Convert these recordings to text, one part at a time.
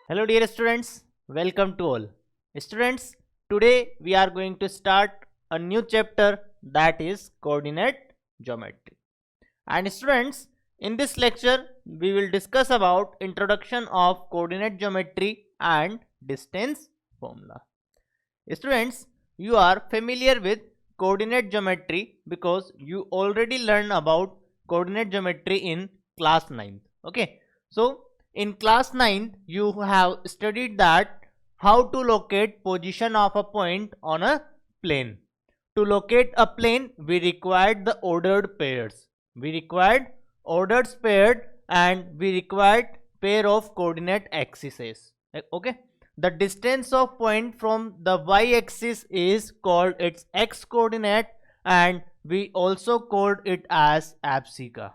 Hello dear students, welcome to all. Students, today we are going to start a new chapter that is coordinate geometry. And students, in this lecture we will discuss about introduction of coordinate geometry and distance formula. Students, you are familiar with coordinate geometry because you already learned about coordinate geometry in class 9th. Okay, so in class 9th you have studied that how to locate position of a point on a plane. To locate a plane we required the ordered pairs. We required ordered paired and we required pair of coordinate axes. Okay, the distance of point from the y-axis is called its x coordinate and we also called it as abscissa.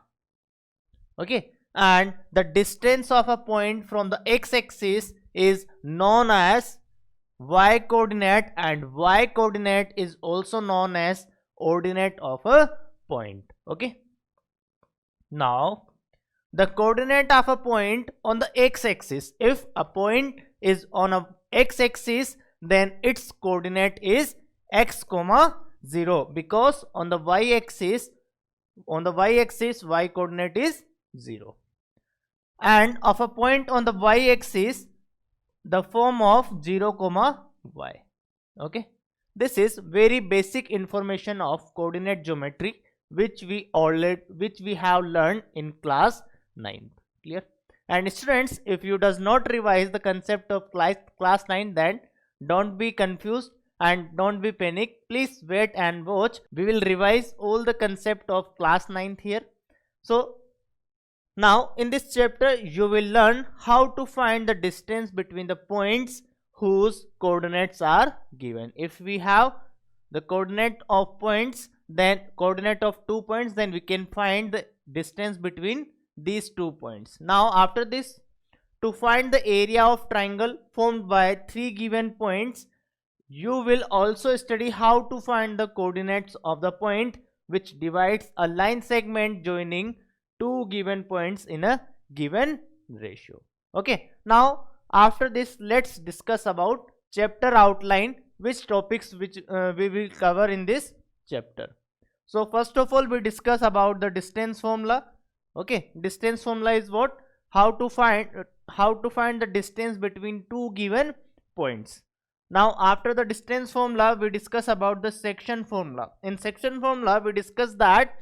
Okay, and the distance of a point from the x-axis is known as y coordinate and y coordinate is also known as ordinate of a point. Okay, now the coordinate of a point on the x-axis, if a point is on a x-axis then its coordinate is x comma 0 because on the y-axis y coordinate is 0, and of a point on the y-axis the form of 0 comma y. Okay, this is very basic information of coordinate geometry which we have learned in class 9. Clear? And students, if you does not revise the concept of class 9, then don't be confused and don't be panic. Please wait and watch. We will revise all the concept of class 9th here. So now in this chapter you will learn how to find the distance between the points whose coordinates are given. If we have the coordinate of points, then coordinate of 2 points, then we can find the distance between these 2 points. Now after this, to find the area of triangle formed by 3 given points, you will also study how to find the coordinates of the point which divides a line segment joining 2 given points in a given ratio. Okay, now after this let's discuss about chapter outline, which topics which we will cover in this chapter. So first of all we discuss about the distance formula. Okay, distance formula is what? How to find the distance between 2 given points. Now after the distance formula we discuss about the section formula. In section formula we discuss that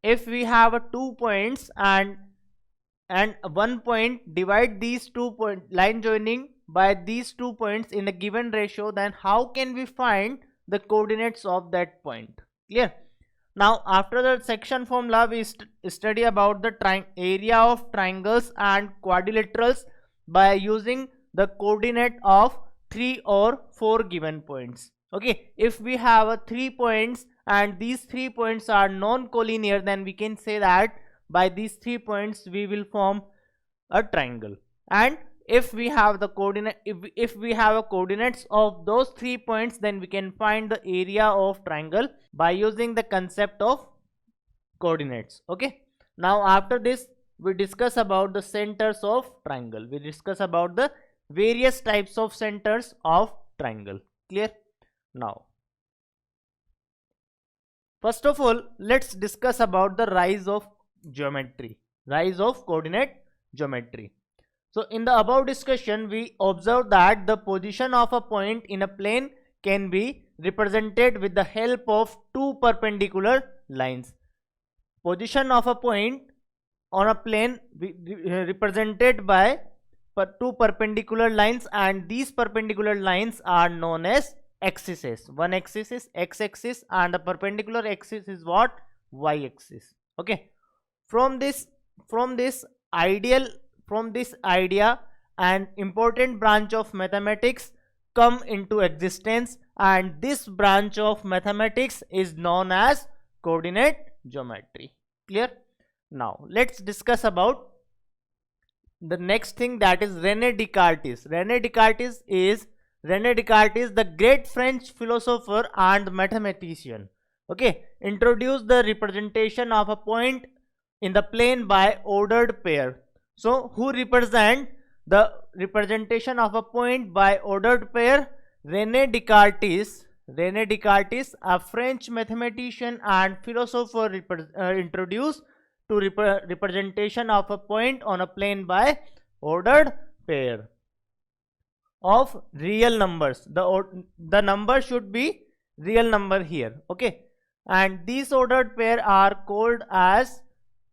if we have a 2 points and 1 point, divide these 2 point line joining by these 2 points in a given ratio, then how can we find the coordinates of that point? Clear? Now after the section formula we study about the area of triangles and quadrilaterals by using the coordinate of 3 or 4 given points. Okay, if we have a 3 points and these 3 points are non-collinear, then we can say that by these 3 points we will form a triangle. And if we have the coordinate, if we have a coordinates of those 3 points, then we can find the area of triangle by using the concept of coordinates. Okay, now after this we discuss about the centers of triangle. We discuss about the various types of centers of triangle. Clear? Now first of all let's discuss about the rise of coordinate geometry. So in the above discussion we observe that the position of a point in a plane can be represented with the help of 2 perpendicular lines. Position of a point on a plane represented by 2 perpendicular lines, and these perpendicular lines are known as axes. One axis is x-axis and the perpendicular axis is what? Y-axis. Okay, from this idea an important branch of mathematics come into existence, and this branch of mathematics is known as coordinate geometry. Clear? Now let's discuss about the next thing, that is René Descartes. René Descartes is the great French philosopher and mathematician. Okay, introduced the representation of a point in the plane by ordered pair. So who represent the representation of a point by ordered pair. René Descartes, a French mathematician and philosopher, introduced to representation of a point on a plane by ordered pair of real numbers. The number should be real number here, okay, and these ordered pair are called as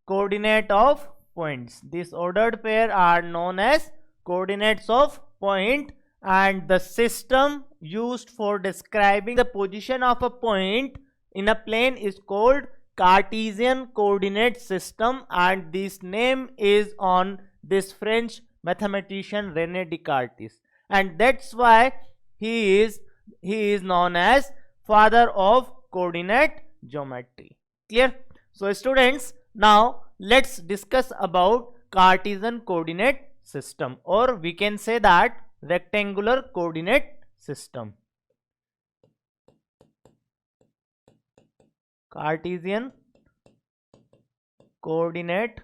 coordinate of points. These ordered pair are known as coordinates of point, and the system used for describing the position of a point in a plane is called Cartesian coordinate system, and this name is on this French mathematician René Descartes, and that's why he is known as father of coordinate geometry. Clear? So students, now let's discuss about Cartesian coordinate system, or we can say that rectangular coordinate system. Cartesian coordinate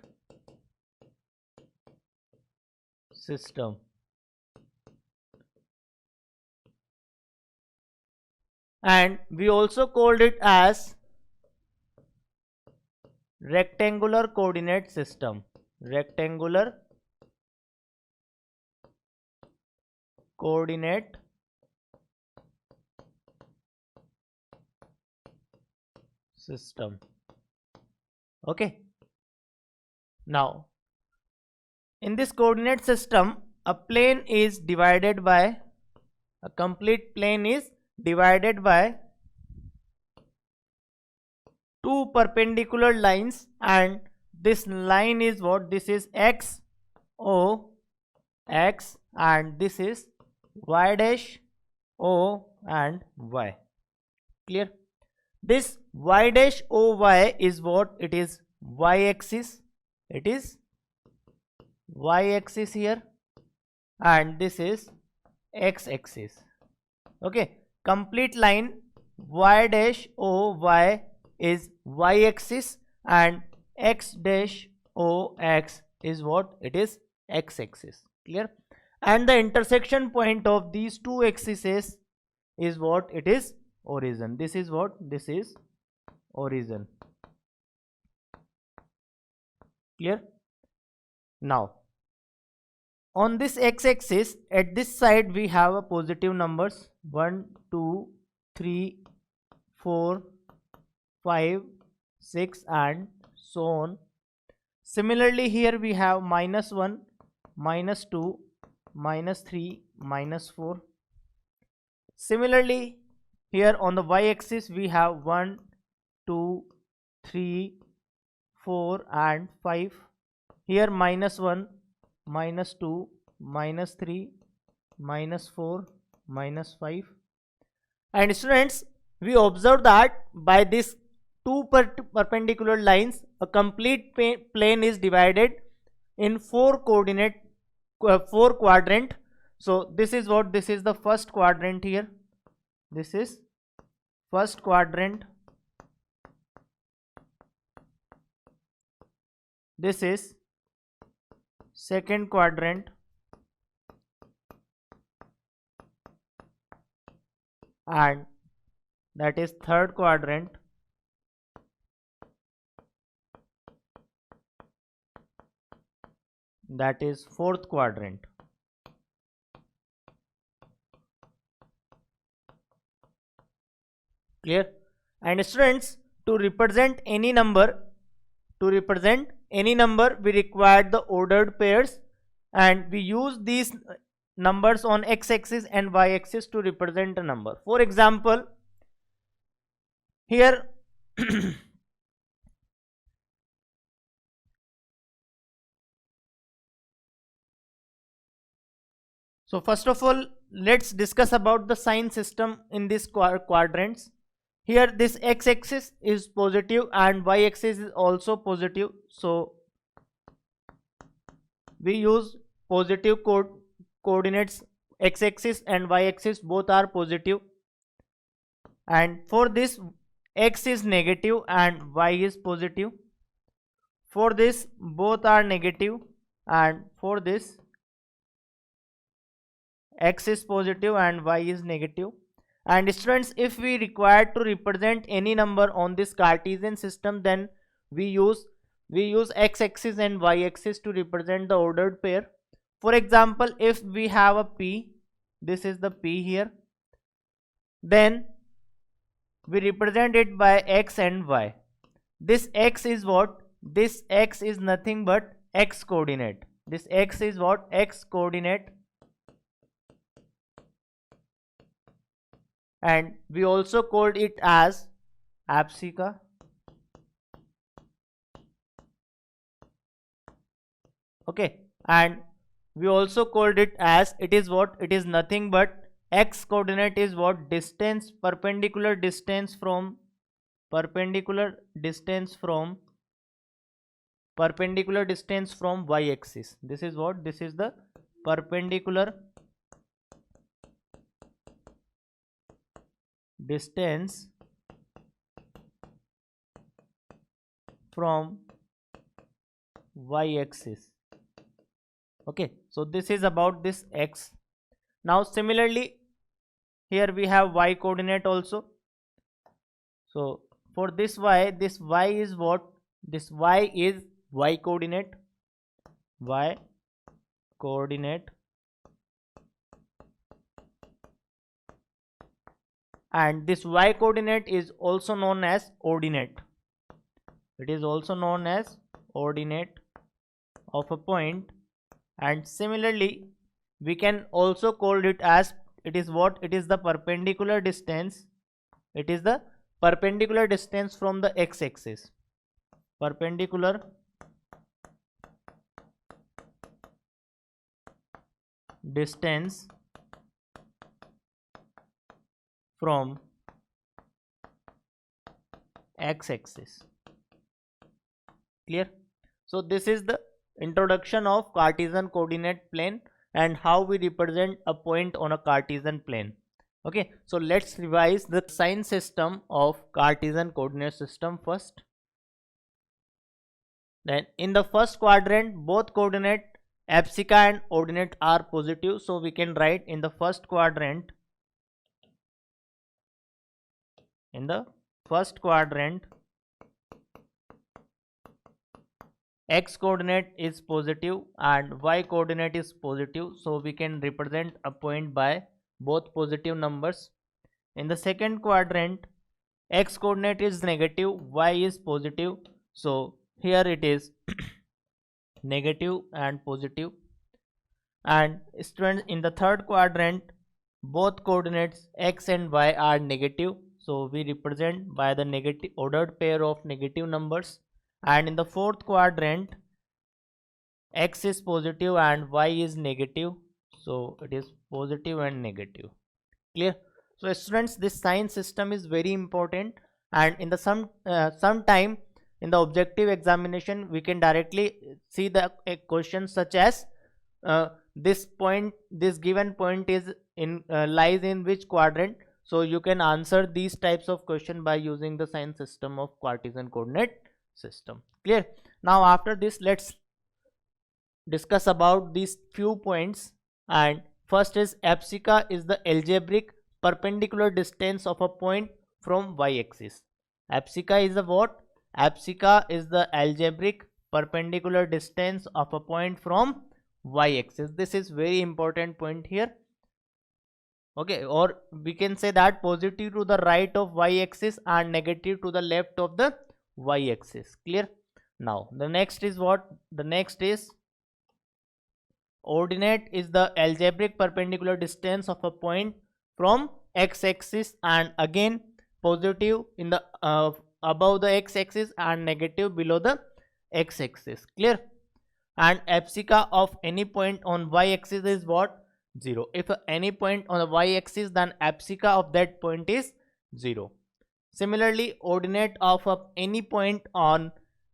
system. And we also called it as rectangular coordinate system. Rectangular coordinate system. Okay. Now, in this coordinate system, a plane is divided by, a complete plane is divided by two perpendicular lines, and this line is what? This is x, o, x, and this is y dash, o, and y. Clear? This y dash, o, y is what? It is y axis. It is y axis here, and this is x axis. Okay, complete line y dash, o, y is y axis, and x dash, o, x is what? It is x axis. Clear? And the intersection point of these two axes is what? It is origin. This is what? This is origin. Clear? Now, on this x-axis, at this side we have a positive numbers 1, 2, 3, 4, 5, 6, and so on. Similarly, here we have -1, -2, -3, -4. Similarly, here on the y-axis we have 1, 2, 3, 4, and 5. Here -1, -2, -3, -4, -5. And students, we observe that by these two perpendicular lines, a complete plane is divided in four quadrant. So this is what? This is the first quadrant here. This is first quadrant. This is second quadrant, and that is third quadrant, that is fourth quadrant. Clear? And students, to represent any number, we require the ordered pairs, and we use these numbers on x-axis and y-axis to represent a number. For example, here so first of all, let's discuss about the sign system in these quadrants. Here this x-axis is positive and y-axis is also positive, so we use positive coordinates. X-axis and y-axis both are positive, and for this x is negative and y is positive. For this both are negative, and for this x is positive and y is negative. And students, if we require to represent any number on this Cartesian system, then we use x-axis and y-axis to represent the ordered pair. For example, if we have a p, this is the p here, then we represent it by x and y. This x is what? This x is nothing but x coordinate. This x is what? X coordinate. And we also called it as abscissa. Okay, and we also called it as, it is what? It is nothing but x coordinate is what? Distance, perpendicular distance from y axis. This is what? This is the perpendicular distance from y axis. Okay, so this is about this x. Now similarly, here we have y coordinate also. So for this y is what? This y is y coordinate. And this y coordinate is also known as ordinate. It is also known as ordinate of a point. And similarly, we can also call it as, it is what? It is the perpendicular distance. It is the perpendicular distance from the x-axis. Perpendicular distance from x-axis. Clear? So this is the introduction of Cartesian coordinate plane and how we represent a point on a Cartesian plane. Okay, so let's revise the sign system of Cartesian coordinate system first. Then in the first quadrant, both coordinate abscissa and ordinate are positive, so we can write in the first quadrant, x coordinate is positive and y coordinate is positive, so we can represent a point by both positive numbers. In the second quadrant, x coordinate is negative, y is positive, so here it is negative and positive. And students, in the third quadrant, both coordinates x and y are negative, so we represent by the negative ordered pair of negative numbers. And in the fourth quadrant, x is positive and y is negative, so it is positive and negative. Clear? So students, this sign system is very important, and in the sometime in the objective examination we can directly see the question such as this given point is in lies in which quadrant. So you can answer these types of question by using the sign system of Cartesian coordinate system. Clear? Now after this, let's discuss about these few points. And first is abscissa is the algebraic perpendicular distance of a point from y-axis. Abscissa is the what? Abscissa is the algebraic perpendicular distance of a point from y-axis. This is very important point here. Okay, or we can say that positive to the right of y-axis and negative to the left of the y-axis. Clear? Now the next is what? The next is ordinate is the algebraic perpendicular distance of a point from x-axis, and again positive in the above the x-axis and negative below the x-axis. Clear? And abscissa of any point on y-axis is what? 0. If any point on the y-axis, then abscissa of that point is 0. Similarly, ordinate of any point on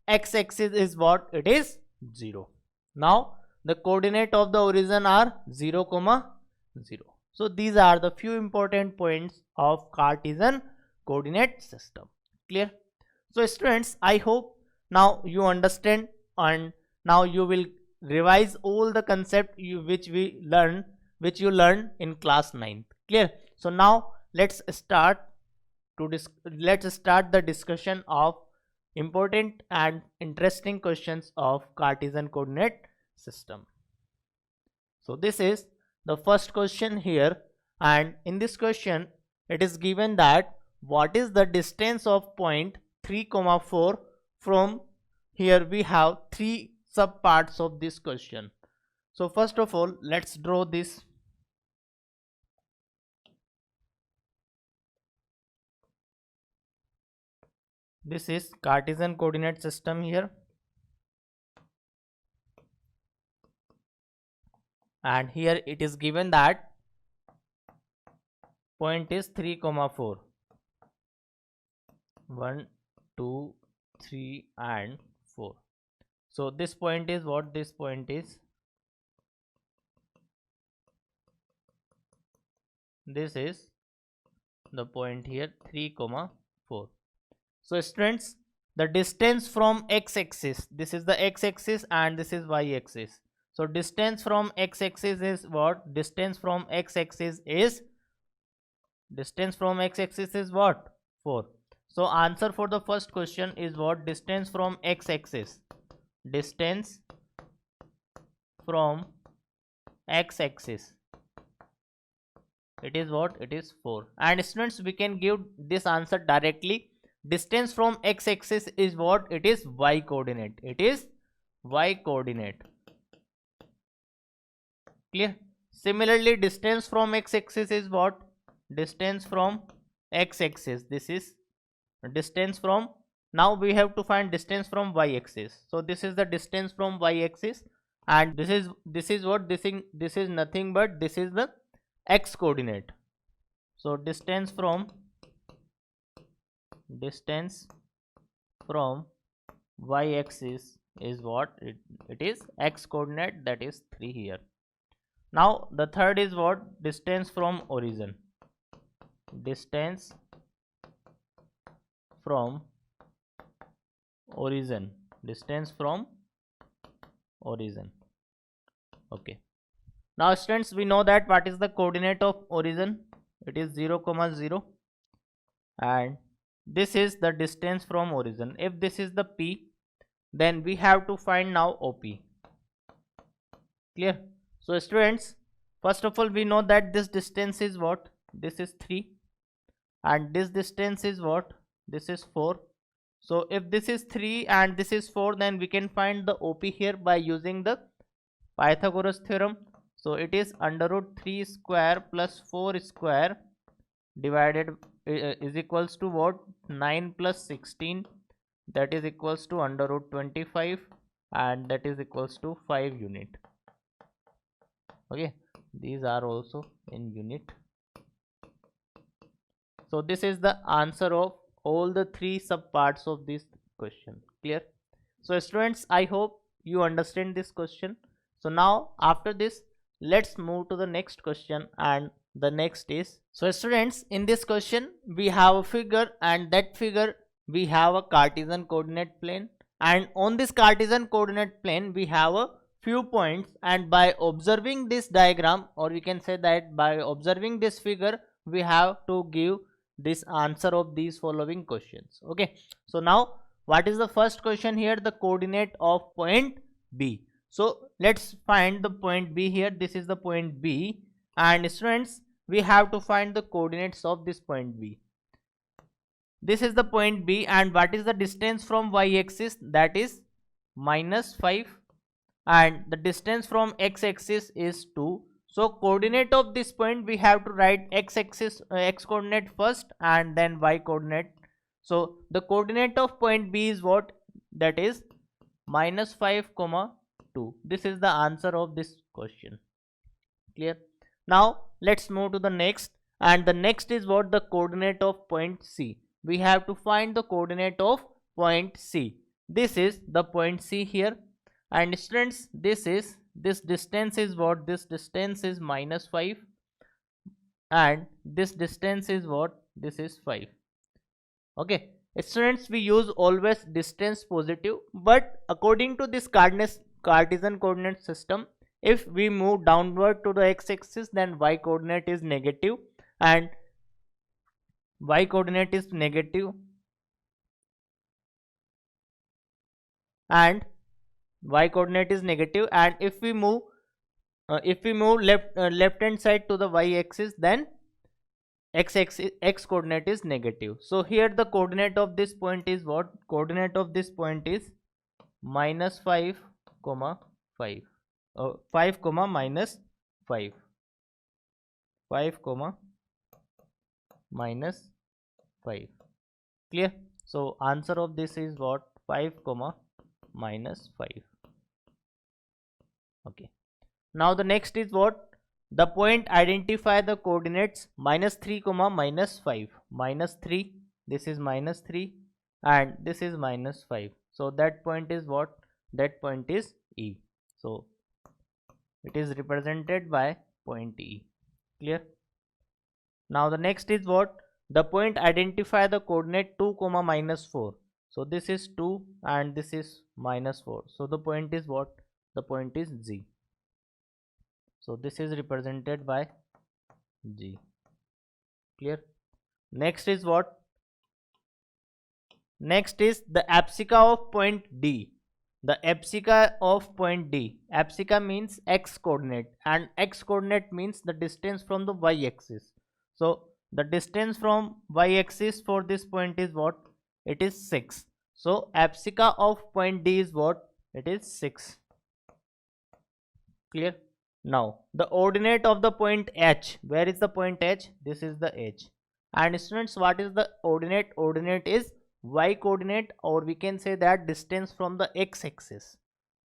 x-axis is what? It is 0. Now the coordinate of the origin are 0, 0. So these are the few important points of Cartesian coordinate system. Clear? So students, I hope now you understand, and now you will revise all the concept which we learned which you learned in class 9th. Clear? So now let's start the discussion of important and interesting questions of Cartesian coordinate system. So this is the first question here, and in this question it is given that what is the distance of point 3, 4 from here. We have three sub parts of this question. So first of all, let's draw this. This is Cartesian coordinate system here, and here it is given that point is 3, 4. 1, 2, 3 and 4. So this point is what? This point is, this is the point here, 3, 4. So students, the distance from x-axis, this is the x-axis and this is y-axis. So distance from x-axis is what? Distance from x-axis is what? 4. So answer for the first question is what? Distance from x-axis. Distance from x-axis, it is what? It is 4. And students, we can give this answer directly. Distance from x-axis is what? It is y coordinate. It is y coordinate. Clear? Similarly, distance from x-axis is what? Distance from x-axis, this is distance from, now we have to find distance from y-axis. So this is the distance from y-axis, and this is what? This is nothing but this is the x coordinate. So distance from y-axis is what? It is x coordinate, that is 3 here. Now the third is what? Distance from origin. Distance from origin. Distance from origin. Okay. Now students, we know that what is the coordinate of origin? It is 0, 0, and this is the distance from origin. If this is the P, then we have to find now OP. Clear? So students, first of all, we know that this distance is what? This is 3, and this distance is what? This is 4. So if this is 3 and this is 4, then we can find the OP here by using the Pythagoras theorem. So it is under root 3 square plus 4 square divided is equals to what? 9 plus 16, that is equals to under root 25, and that is equals to 5 unit. Okay, these are also in unit. So this is the answer of all the three sub parts of this question. Clear? So students, I hope you understand this question. So now after this, let's move to the next question, and the next is, so students, in this question we have a figure, and that figure we have a Cartesian coordinate plane, and on this Cartesian coordinate plane we have a few points, and by observing this diagram, or we can say that by observing this figure, we have to give this answer of these following questions. Okay, so now what is the first question here? The coordinate of point B. So let's find the point B here. This is the point B, and students, we have to find the coordinates of this point B. This is the point B, and what is the distance from y-axis? That is -5, and the distance from x-axis is 2. So coordinate of this point, we have to write x-axis x coordinate first and then y coordinate. So the coordinate of point B is what? That is -5, 2. This is the answer of this question. Clear? Now let's move to the next, and the next is what? The coordinate of point C. We have to find the coordinate of point C. This is the point C here, and students, this distance is what? This distance is -5, and this distance is what? This is 5. Okay, students, we use always distance positive, but according to this Cartesian coordinate system, If we move downward to the x-axis, then y coordinate is negative, and y coordinate is negative, and y coordinate is negative, and if we move left hand side to the y axis, then x coordinate is negative. So here the coordinate of this point is what? Coordinate of this point is minus 5 comma 5, 5 comma minus 5, 5 comma minus 5. Clear? So answer of this is what? 5 comma minus 5. Okay. Now the next is what? The point identify the coordinates minus 3 comma minus 5. Minus 3, this is minus 3, and this is minus 5. So that point is what? That point is E. So it is represented by point E. Clear? Now the next is what? The point identify the coordinate 2 comma minus 4. So this is 2 and this is minus 4. So the point is what? The point is G. So this is represented by G. Clear? Next is what? Next is the abscissa of point D. The abscissa of point D. Abscissa means x coordinate, and x coordinate means the distance from the y axis. So the distance from y axis for this point is what? It is 6. So abscissa of point D is what? It is 6. Clear? Now the ordinate of the point H. Where is the point H? This is the H. And students, what is the ordinate? Ordinate is y coordinate, or we can say that distance from the x axis.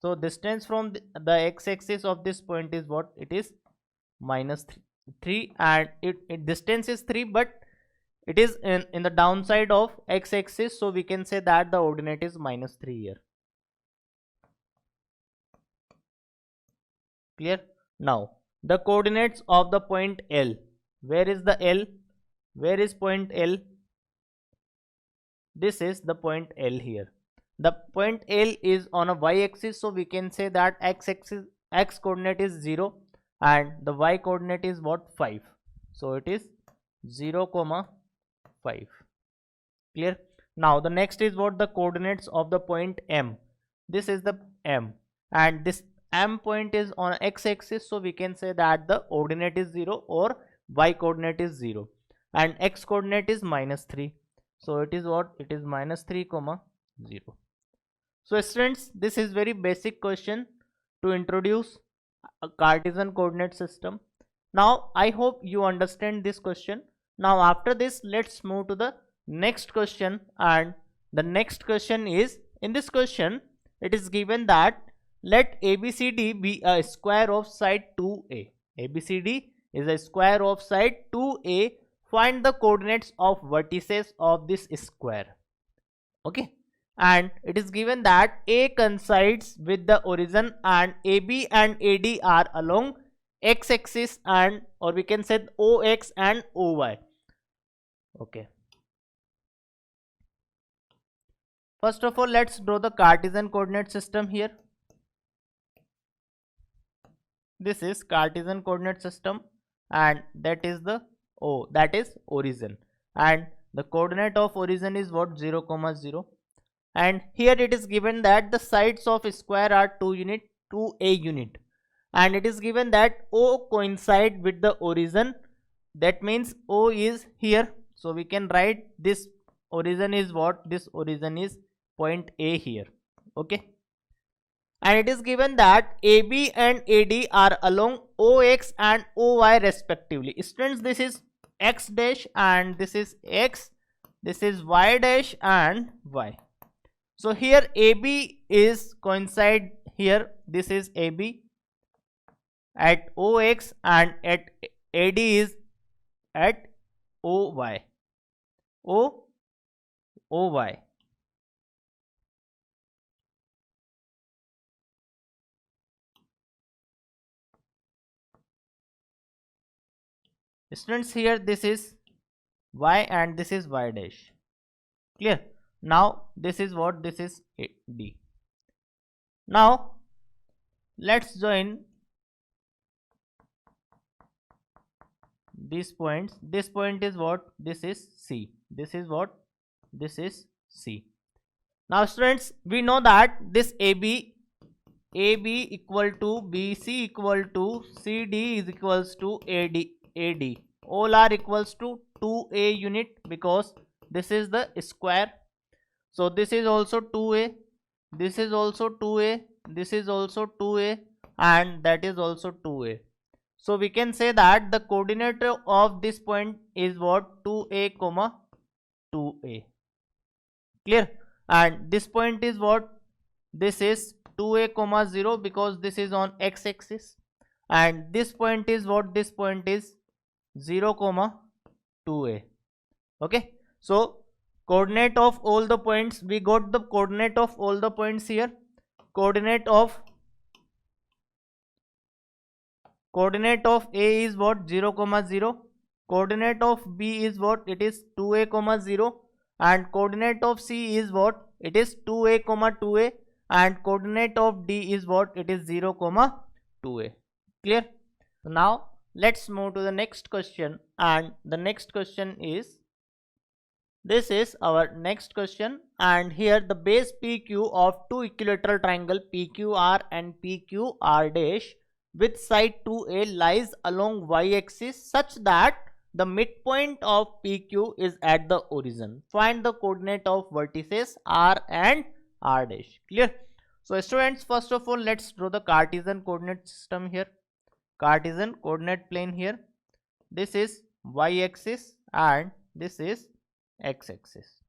So distance from the x axis of this point is what? It is minus 3, and it distance is 3, but it is in the downside of x axis, so we can say that the ordinate is minus 3 here. Clear? Now the coordinates of the point L. Where is the L? Where is point L? This is the point L here. The point L is on a y axis, so we can say that x axis, x coordinate is 0, and the y coordinate is what? 5. So it is 0 comma 5. Clear? Now the next is what? The coordinates of the point M. This is the M, and this M point is on x axis, so we can say that the ordinate is 0 or y coordinate is 0, and x coordinate is minus 3. So it is what? It is minus 3 comma 0. So students, this is very basic question to introduce a Cartesian coordinate system. Now I hope you understand this question. Now after this, let's move to the next question, and the next question is, in this question it is given that let ABCD be a square of side 2A. ABCD is a square of side 2A. Find the coordinates of vertices of this square. Okay, and it is given that A coincides with the origin, and AB and AD are along x axis, and or we can say OX and OY. Okay, first of all, let's draw the Cartesian coordinate system here. This is Cartesian coordinate system, and that is the O, that is origin, and the coordinate of origin is what? 0 comma 0. And here it is given that the sides of square are 2 unit, 2a unit, and it is given that O coincide with the origin. That means O is here, so we can write this origin is what? This origin is point A here. Okay, and it is given that AB and AD are along OX and OY respectively. Students, this is X dash and this is X, this is Y dash and Y. So here AB is coincide here, this is AB at OX, and at AD is at OY. OY. Students, here this is Y and this is Y dash. Clear? Now this is what? This is D. Now let's join these points. This point is what? This is C. This is what? This is C. Now students, we know that this AB equal to BC equal to CD is equals to AD. All are equals to 2A unit because this is the square. So this is also 2A, this is also 2A, this is also 2A, and that is also 2A. So we can say that the coordinate of this point is what? 2A comma 2A. Clear? And this point is what? This is 2A comma 0 because this is on x-axis, and this point is what? This point is 0 comma 2A. Okay, so coordinate of all the points, we got the coordinate of all the points here. Coordinate of A is what? 0 comma 0. Coordinate of B is what? It is 2A comma 0, and coordinate of C is what? It is 2A comma 2A, and coordinate of D is what? It is 0 comma 2A. Clear? Now let's move to the next question, and the next question is, this is our next question, and here the base PQ of two equilateral triangle PQR and PQR dash with side 2A lies along y-axis such that the midpoint of PQ is at the origin. Find the coordinate of vertices R and R dash. Clear? So students, first of all, let's draw the Cartesian coordinate system here. Cartesian coordinate plane here. This is y-axis and this is x-axis.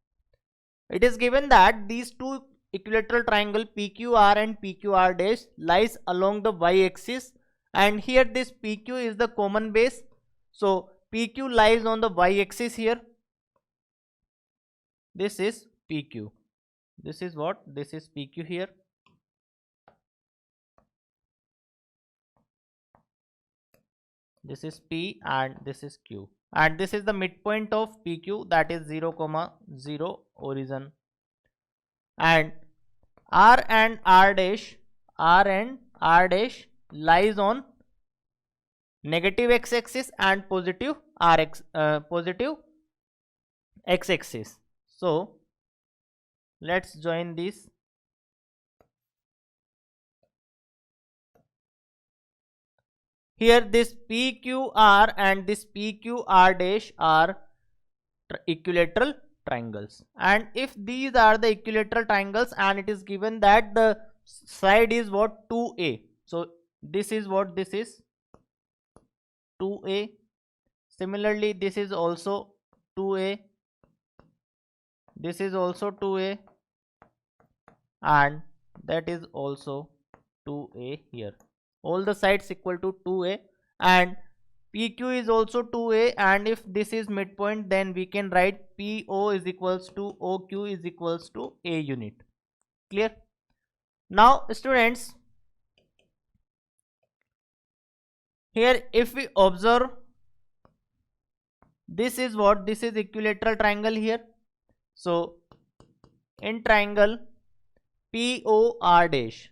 It is given that these two equilateral triangle PQR and PQR dash lies along the y-axis, and here this PQ is the common base. So PQ lies on the y-axis here. This is PQ. This is what? This is PQ here. This is P and this is Q, and this is the midpoint of PQ, that is 0 comma 0 origin. And R and R dash lies on negative x-axis and positive x-axis. So let's join this. Here this PQR and this PQR dash are equilateral triangles, and if these are the equilateral triangles and it is given that the side is what? 2A. So this is what? This is 2A. Similarly, this is also 2A. This is also 2A, and that is also 2A here. All the sides equal to 2A, and PQ is also 2A, and if this is midpoint, then we can write PO is equals to OQ is equals to A unit. Clear? Now students, here if we observe, this is what? This is equilateral triangle here. So in triangle POR dash,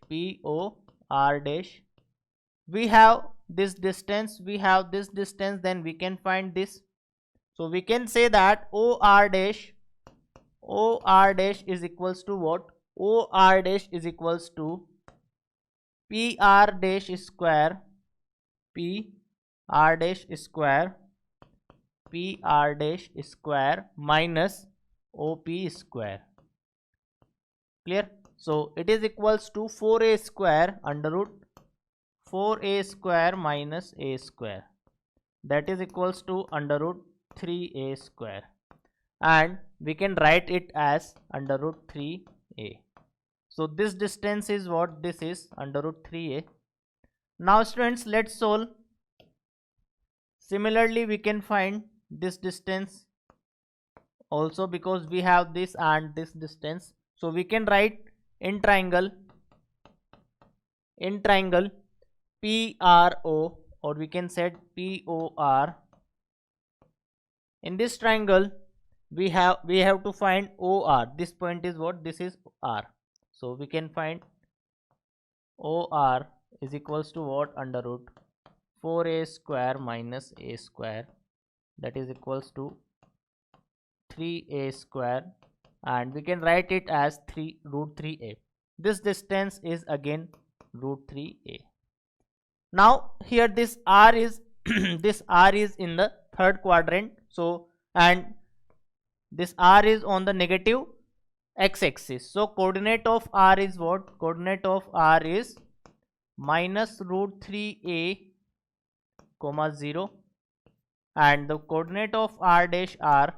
POR dash, we have this distance, then we can find this. So we can say that OR dash is equals to what? OR dash is equals to PR dash square minus OP square. Clear? So it is equals to 4A square under root 4A square minus A square, that is equals to under root 3A square, and we can write it as under root 3A. So this distance is what? This is under root 3A. Now students, let's solve. Similarly, we can find this distance also because we have this and this distance. So we can write in triangle PRO, or we can say POR. In this triangle we have to find OR. This point is what? This is R. So we can find OR is equals to what? Under root 4a square minus a square, that is equals to 3a square, and we can write it as 3 root 3a. This distance is again root 3a. Now here this r is this r is in the third quadrant, so and this r is on the negative x-axis, so coordinate of r is what? Coordinate of r is minus root 3a comma 0, and the coordinate of r dash r,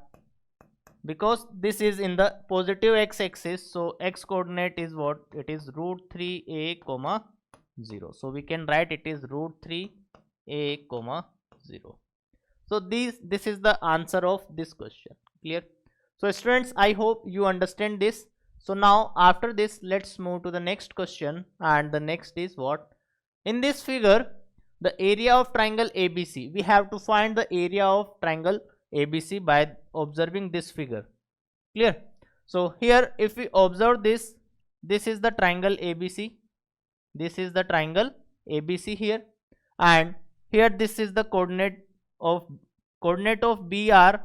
because this is in the positive x-axis, so x coordinate is what? It is root 3a comma 0, so we can write it is root 3a comma 0. So this is the answer of this question. Clear? So students, I hope you understand this. So now after this, let's move to the next question, and the next is what? In this figure, the area of triangle ABC, we have to find the area of triangle ABC by observing this figure. Clear? So here if we observe this, this is the triangle ABC, this is the triangle ABC here, and here this is the coordinate of BR,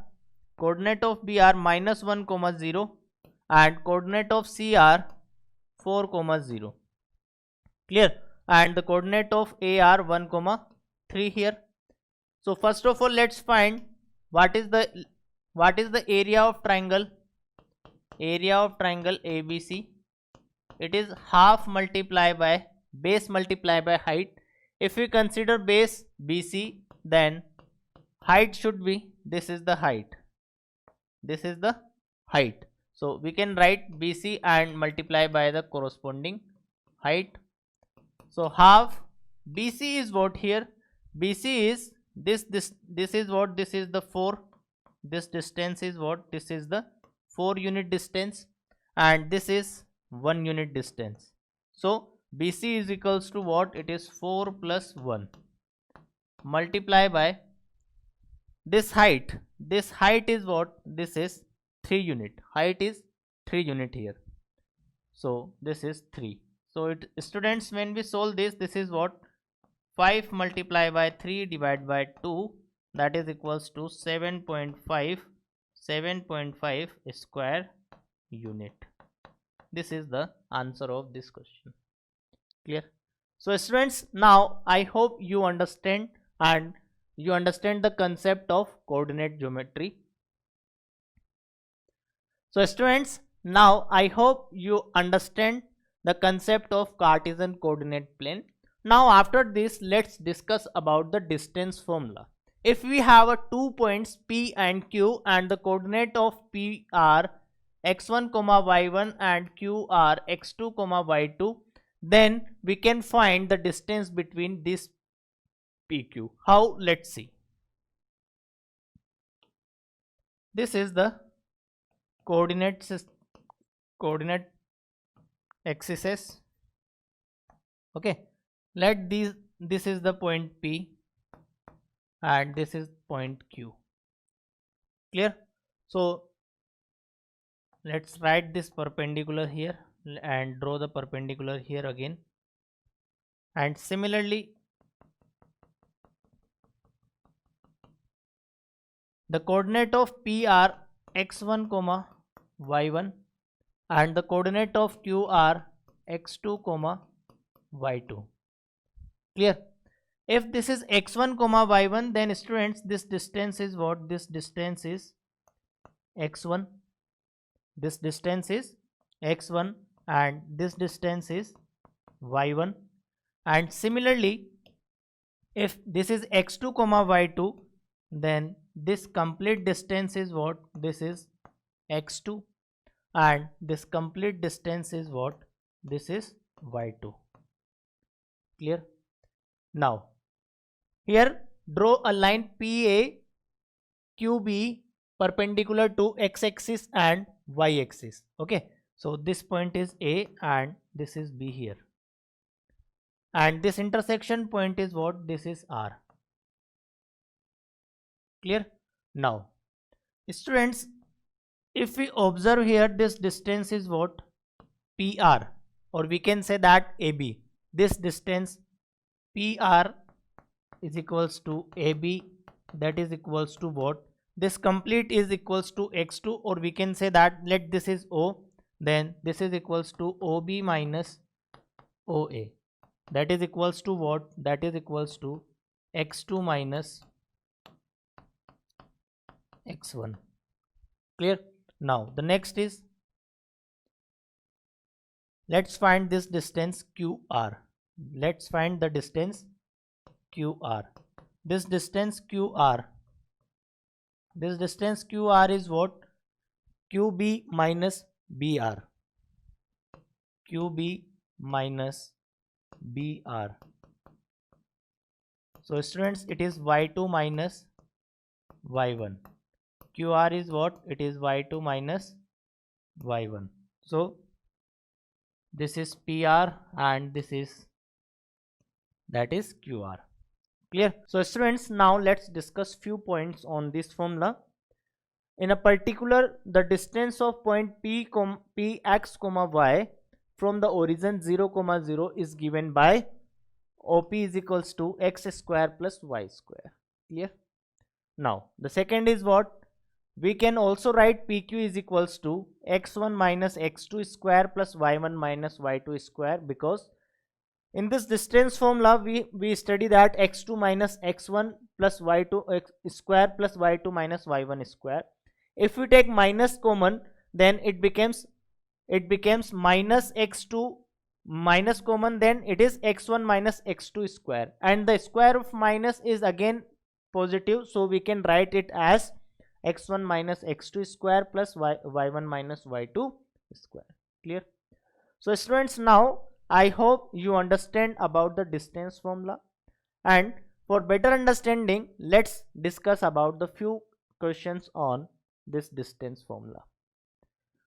minus 1 comma 0, and coordinate of CR 4 comma 0. Clear? And the coordinate of AR 1 comma 3 here. So first of all, let's find what is the area of triangle ABC. It is half multiplied by base multiplied by height. If we consider base BC, then height should be, this is the height, so we can write BC and multiply by the corresponding height. So half BC is what here? BC is this is what? This is the 4. This distance is what? This is the 4 unit distance, and this is 1 unit distance. So BC is equals to what? It is 4 plus 1 multiply by this height. This height is what? This is 3 unit. Height is 3 unit here. So this is 3. So students, when we solve this, this is what? 5 multiplied by 3 divided by 2, that is equals to 7.5 square unit. This is the answer of this question. Clear? So students, now I hope you understand, and you understand the concept of coordinate geometry. So students, now I hope you understand the concept of Cartesian coordinate plane. Now after this, let's discuss about the distance formula. If we have a 2 points P and Q, and the coordinate of P are x1 comma y1 and Q are x2 comma y2, then we can find the distance between this PQ. How? Let's see. This is the coordinate axis. Okay, this is the point P and this is point Q. Clear? So let's write this perpendicular here and draw the perpendicular here again, and similarly the coordinate of P are x1 comma y1 and the coordinate of Q are x2 comma y2. Clear? If this is x1 comma y1, then students, this distance is what? This distance is x1, this distance is x1, and this distance is y1. And similarly, if this is x2 comma y2, then this complete distance is what? This is x2, and this complete distance is what? This is y2. Clear? Now here draw a line PA QB perpendicular to x-axis and y-axis. Okay, so this point is A and this is B here, and this intersection point is what? This is R. Clear? Now students, if we observe here, this distance is what? PR, or we can say that AB. This distance PR is equals to AB, that is equals to what? This complete is equals to x2, or we can say that let this is O, then this is equals to OB minus OA, that is equals to what? That is equals to x2 minus x1. Clear? Now the next is, let's find this distance QR. Let's find the distance QR. This distance QR is what? QB minus BR. QB minus BR. So students, it is Y2 minus Y1. QR is what? It is Y2 minus Y1. So this is PR and this is, that is QR. Clear? So students, now let's discuss few points on this formula. In a particular, the distance of point Px, y from the origin 0, 0 is given by OP is equals to x square plus y square. Clear? Now the second is what? We can also write PQ is equals to x1 minus x2 square plus y1 minus y2 square, because in this distance formula we study that x2 minus x1 plus y2 x square plus y2 minus y1 square. If we take minus common, then it becomes minus x2 minus common, then it is x1 minus x2 square, and the square of minus is again positive, so we can write it as x1 minus x2 square plus y1 minus y2 square. Clear? So students, now I hope you understand about the distance formula, and for better understanding, let's discuss about the few questions on this distance formula.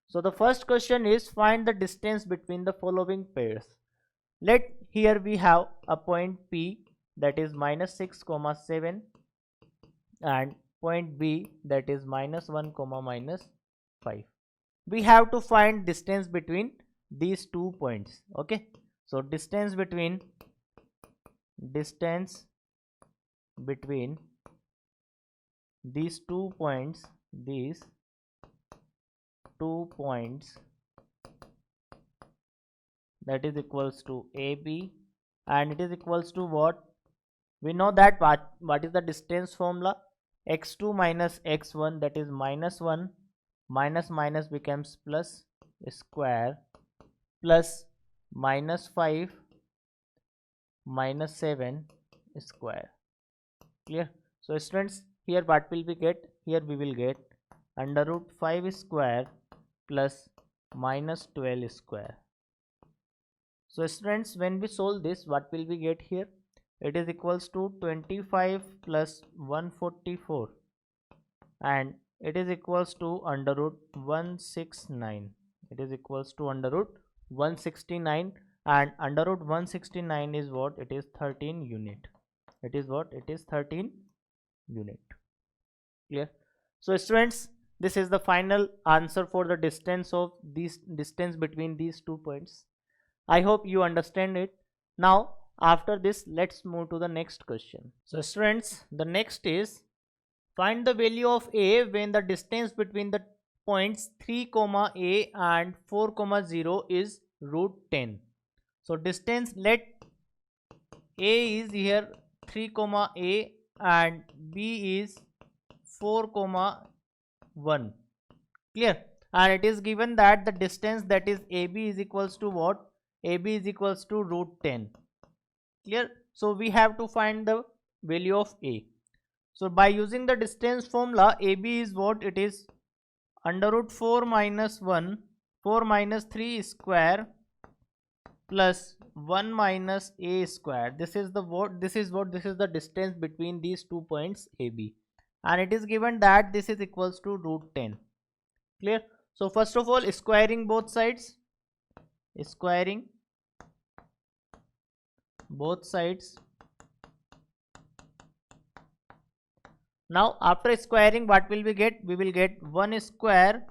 So the first question is, find the distance between the following pairs. Here we have a point P, that is minus 6, 7, and point B, that is minus 1, minus 5. We have to find distance between these 2 points. Okay, so distance between these 2 points, that is equals to AB, and it is equals to what? We know that what is the distance formula? X2 minus x1, that is minus 1, minus minus becomes plus square, plus minus 5 minus 7 square. Clear? So students, here what will we get? Here we will get under root 5 square plus minus 12 square. So students, when we solve this, what will we get here? It is equals to 25 plus 144, and it is equals to under root 169. It is equals to under root 169, and under root 169 is what? It is 13 unit. It is what? It is 13 unit. Clear? So students, this is the final answer for the distance between these 2 points. I hope you understand it. Now after this, let's move to the next question. So students, the next is, find the value of A when the distance between the points 3, A and 4, 0 is root 10. So distance, let A is here 3, A and B is 4, 1. Clear? And it is given that the distance, that is AB, is equals to what? AB is equals to root 10. Clear? So we have to find the value of A. So by using the distance formula, AB is what? It is under root 4 minus 1, 4 minus 3 square plus 1 minus A square. This is the what? This is the distance between these 2 points AB, and it is given that this is equals to root 10. Clear? So first of all, squaring both sides. Squaring both sides. Now after squaring, what will we get? We will get 1 square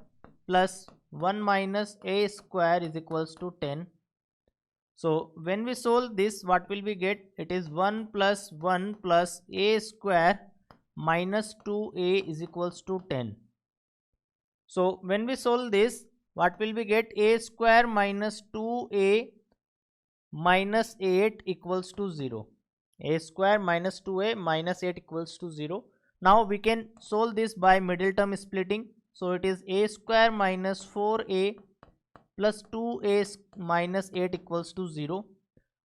plus 1 minus A square is equals to 10. So when we solve this, what will we get? It is 1 plus 1 plus a square minus 2a is equals to 10. So when we solve this, what will we get? A square minus 2a minus 8 equals to 0. A square minus 2a minus 8 equals to 0. Now we can solve this by middle term splitting. So it is a square minus 4a plus 2a minus 8 equals to 0.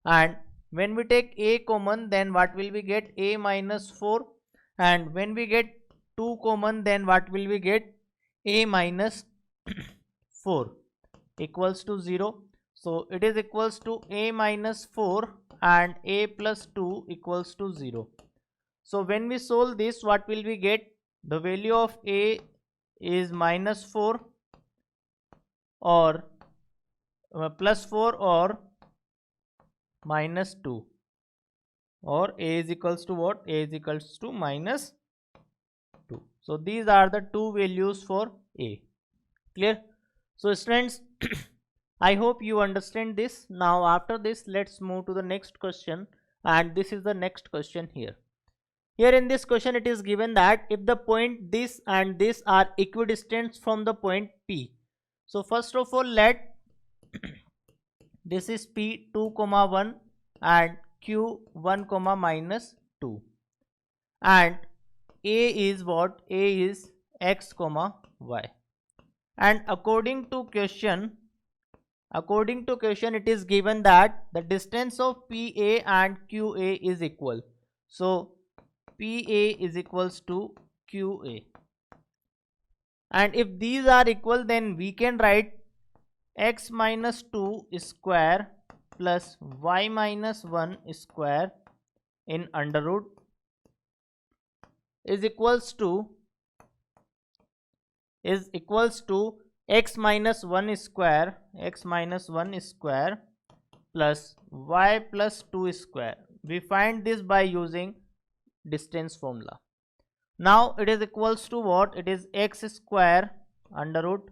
And when we take a common, then what will we get? A minus 4. And when we get 2 common, then what will we get? A minus 4 equals to 0. So it is equals to a minus 4 and a plus 2 equals to 0. So when we solve this, what will we get? The value of a is minus 4 or plus 4 or minus 2, or a is equals to what? A is equals to minus 2. So these are the two values for a. Clear? So students, I hope you understand this. Now after this, let's move to the next question, and this is the next question here. Here in this question it is given that if the point this and this are equidistant from the point P. So first of all, let this is P 2 comma 1 and Q 1 comma minus 2, and A is what? A is x comma y. And according to question it is given that the distance of PA and QA is equal. So PA is equals to QA, and if these are equal, then we can write x minus 2 square plus y minus 1 square in under root is equals to x minus 1 square plus y plus 2 square. We find this by using distance formula. Now it is equals to what? It is x square under root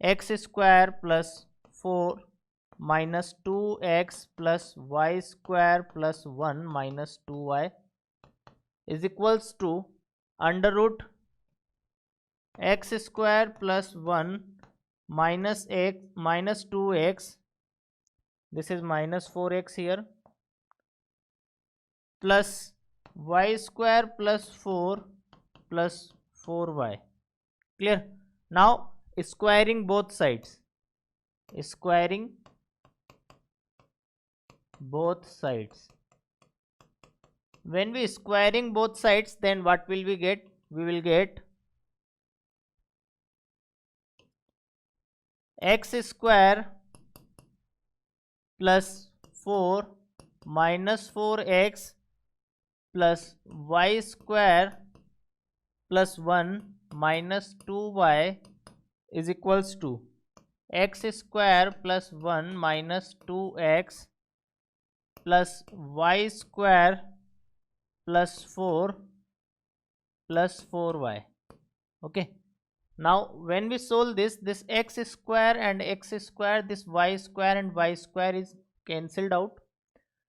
x square plus 4 minus 2x plus y square plus 1 minus 2y is equals to under root x square plus 1 minus x minus 2x, this is minus 4x here, plus y square plus 4 plus 4y. Clear? Now squaring both sides, when we squaring both sides, then what will we get? We will get x square plus 4 minus 4x plus y square plus 1 minus 2y is equals to x square plus 1 minus 2x plus y square plus 4 plus 4y. Okay. Now when we solve this x square and x square, this y square and y square is cancelled out,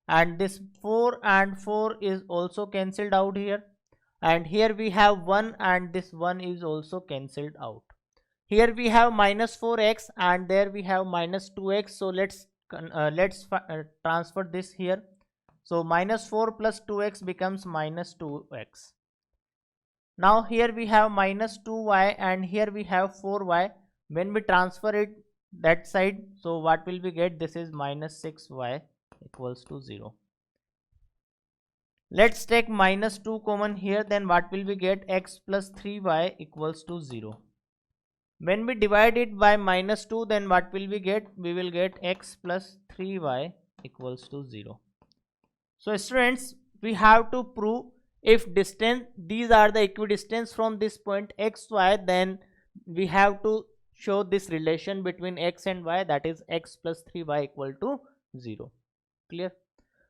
and this 4 and 4 is also cancelled out here, and here we have 1 and this 1 is also cancelled out. Here we have minus 4x and there we have minus 2x. So let's transfer this here. So minus 4 plus 2x becomes minus 2x. Now here we have minus 2y and here we have 4y. When we transfer it that side, so what will we get? This is minus 6y equals to 0. Let's take minus 2 common here, then what will we get? X plus 3y equals to 0. When we divide it by minus 2, then what will we get? We will get x plus 3y equals to 0. So students, we have to prove if distance, these are the equidistance from this point x, y, then we have to show this relation between x and y, that is x plus 3y equal to 0. Clear?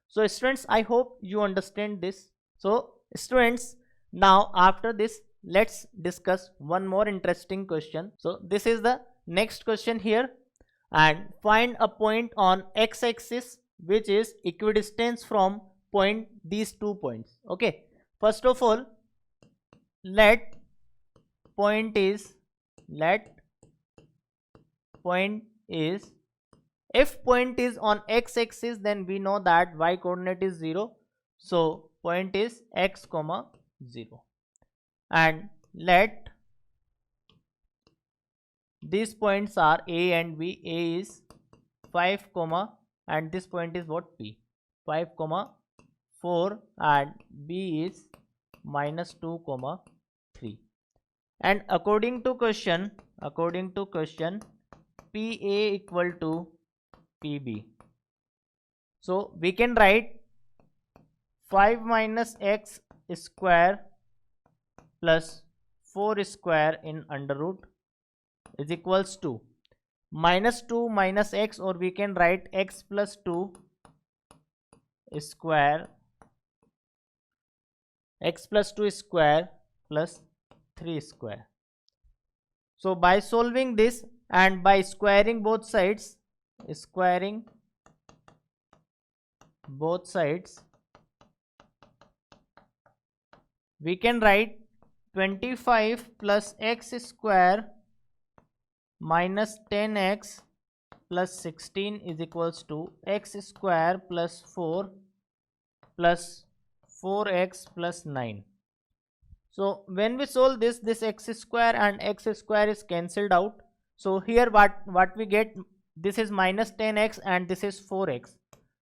So students, I hope you understand this. So students, now after this, let's discuss one more interesting question. So this is the next question here, and find a point on x-axis which is equidistant from these 2 points. Okay, first of all, let point is if point is on x-axis, then we know that y coordinate is 0, so point is x comma 0, and let these points are a and b. A is 5 comma, and this point is what, p, 5 comma 4, and b is minus 2 comma 3. And according to question PA equal to PB. So we can write 5 minus x square plus 4 square in under root is equals to minus 2 minus x, or we can write x plus 2 square, x plus 2 square plus 3 square. So by solving this and by squaring both sides, we can write 25 plus x square minus 10x plus 16 is equals to x square plus 4 plus 4x plus 9. So when we solve this x square and x square is cancelled out. So here what we get, this is minus 10x and this is 4x.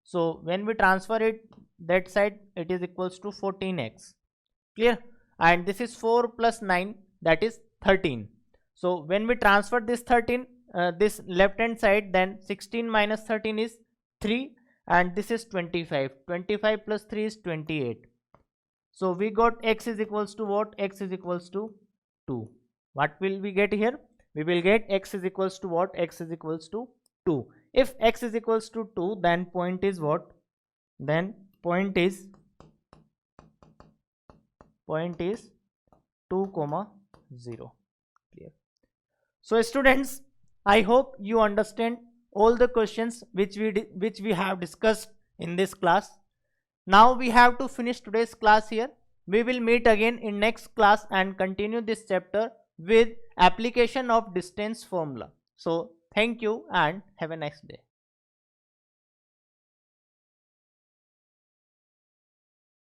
So when we transfer it that side, it is equals to 14x. Clear? And this is 4 plus 9, that is 13. So when we transfer this 13, this left hand side, then 16 minus 13 is 3, and this is 25. 25 plus 3 is 28. So we got x is equals to what? X is equals to 2. What will we get here? We will get x is equals to what? X is equals to 2. If x is equals to 2, then point is what? Then point is 2 comma 0. Clear? So students, I hope you understand all the questions which we have discussed in this class. Now we have to finish today's class here. We will meet again in next class and continue this chapter with application of distance formula. So thank you and have a nice day.